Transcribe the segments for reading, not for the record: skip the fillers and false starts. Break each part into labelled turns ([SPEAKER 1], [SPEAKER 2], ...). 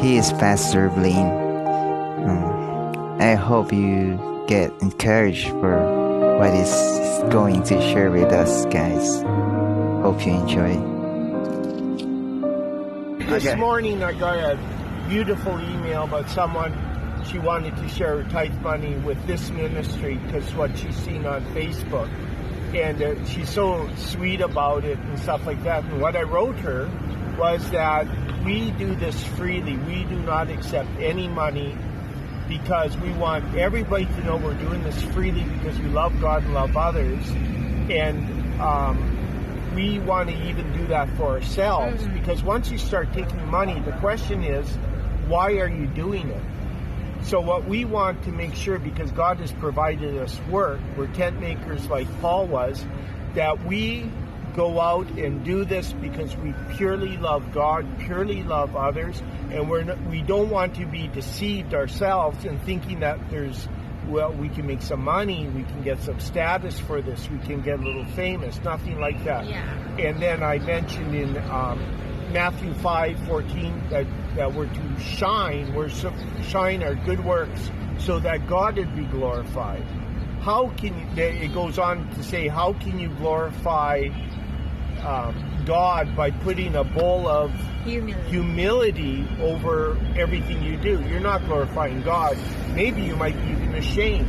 [SPEAKER 1] He is Pastor Blaine. I hope you get encouraged for what he's going to share with us, guys. Hope you enjoy.
[SPEAKER 2] This morning I got a beautiful email about someone. She wanted to share her tithe money with this ministry because what she's seen on Facebook. And she's so sweet about it and stuff like that. And what I wrote her was that we do this freely. We do not accept any money because we want everybody to know we're doing this freely because we love God and love others. And we want to even do that for ourselves because once you start taking money, the question is, why are you doing it? So what we want to make sure, because God has provided us work, we're tent makers like Paul was, that we go out and do this because we purely love God, purely love others, and we don't want to be deceived ourselves in thinking that we can make some money, we can get some status for this, we can get a little famous, nothing like that.
[SPEAKER 3] Yeah.
[SPEAKER 2] And then I mentioned in Matthew 5:14 that we're to shine, shine our good works so that God would be glorified. How can you, it goes on to say, how can you glorify God by putting a bowl of humility over everything you do? You're not glorifying God. Maybe you might be even ashamed,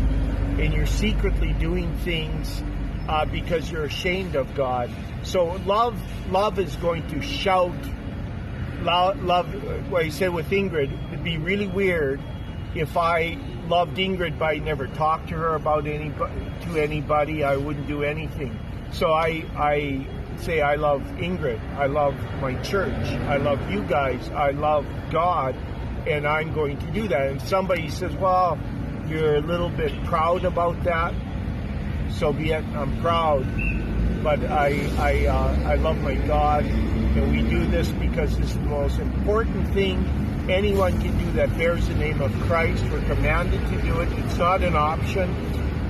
[SPEAKER 2] and you're secretly doing things because you're ashamed of God. So love is going to shout. Love, what I said with Ingrid, it'd be really weird if I loved Ingrid but I never talked to her about anybody. I wouldn't do anything. So I say I love Ingrid, I love my church, I love you guys, I love God, and I'm going to do that. And somebody says, well, you're a little bit proud about that. So be it, I'm proud, but I love my God, and we do this because this is the most important thing anyone can do that bears the name of Christ. We're commanded to do it. It's not an option.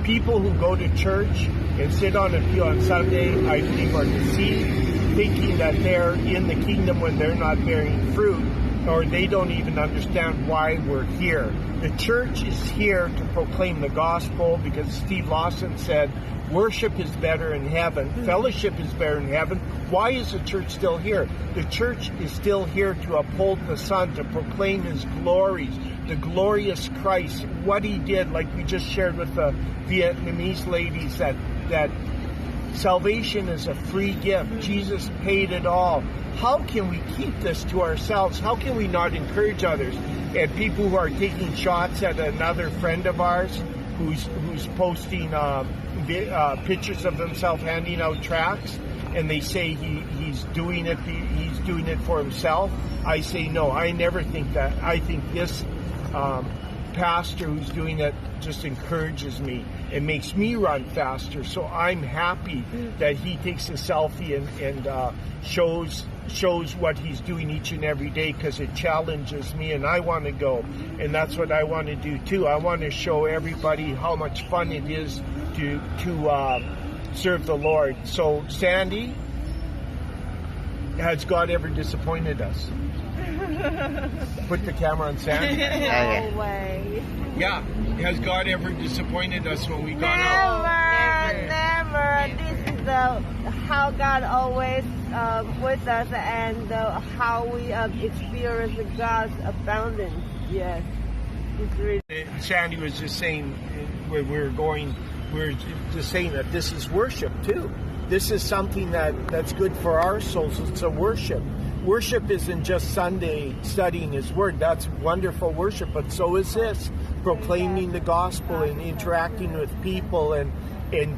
[SPEAKER 2] People who go to church and sit on a pew on Sunday, I believe, are deceived, thinking that they're in the kingdom when they're not bearing fruit, or they don't even understand why we're here. The church is here to proclaim the gospel because Steve Lawson said, worship is better in heaven. Fellowship is better in heaven. Why is the church still here? The church is still here to uphold the Son, to proclaim His glories, the glorious Christ, what He did, like we just shared with the Vietnamese ladies, that salvation is a free gift. Jesus paid it all. How can we keep this to ourselves? How can we not encourage others? And people who are taking shots at another friend of ours who's posting pictures of himself handing out tracts, and they say he's doing it for himself. I say no, I never think that. I think this pastor who's doing it just encourages me. It makes me run faster. So I'm happy that he takes a selfie and shows what he's doing each and every day, because it challenges me, and I want to go. And that's what I want to do too. I want to show everybody how much fun it is to serve the Lord. So Sandy, has God ever disappointed us? Put the camera on Sandy.
[SPEAKER 3] No way.
[SPEAKER 2] Yeah. Has God ever disappointed us when we gone out?
[SPEAKER 3] Never. This is how God always with us, and how we experience God's abundance. Yes. It's really.
[SPEAKER 2] Sandy was just saying when we were just saying that this is worship too. This is something that's good for our souls. It's a worship. Worship isn't just Sunday studying His Word. That's wonderful worship, but so is this. Proclaiming the gospel and interacting with people and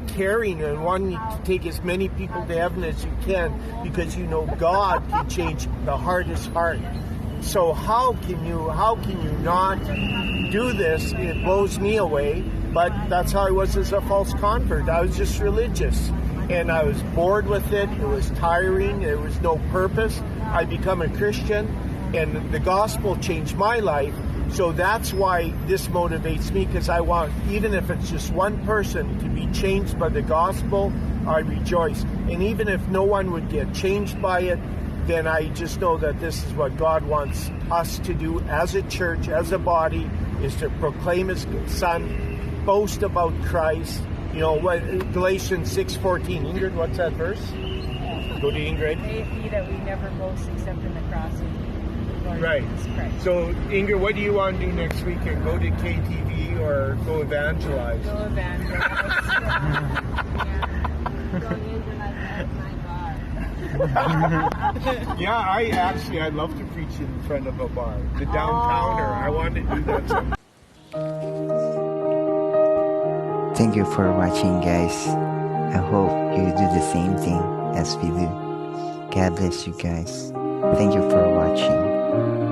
[SPEAKER 2] caring and wanting to take as many people to heaven as you can, because you know God can change the hardest heart. So how can you not do this? It blows me away, but that's how I was as a false convert. I was just religious, and I was bored with it. It was tiring. There was no purpose. I become a Christian, and the gospel changed my life. So that's why this motivates me, because I want, even if it's just one person, to be changed by the gospel. I rejoice. And even if no one would get changed by it, then I just know that this is what God wants us to do as a church, as a body, is to proclaim His Son, boast about Christ. You know, what Galatians 6:14. Ingrid, what's that verse? Go to Ingrid.
[SPEAKER 4] May it be that we never boast except in the cross of the Lord
[SPEAKER 2] Right.
[SPEAKER 4] Jesus Christ.
[SPEAKER 2] So, Ingrid, what do you want to do next weekend? Go to KTV or go evangelize?
[SPEAKER 4] Go evangelize.
[SPEAKER 2] Yeah, I'd love to preach in front of a bar. The downtowner. I want to do that sometime.
[SPEAKER 1] Thank you for watching, guys. I hope you do the same thing as we do. God bless you guys. Thank you for watching.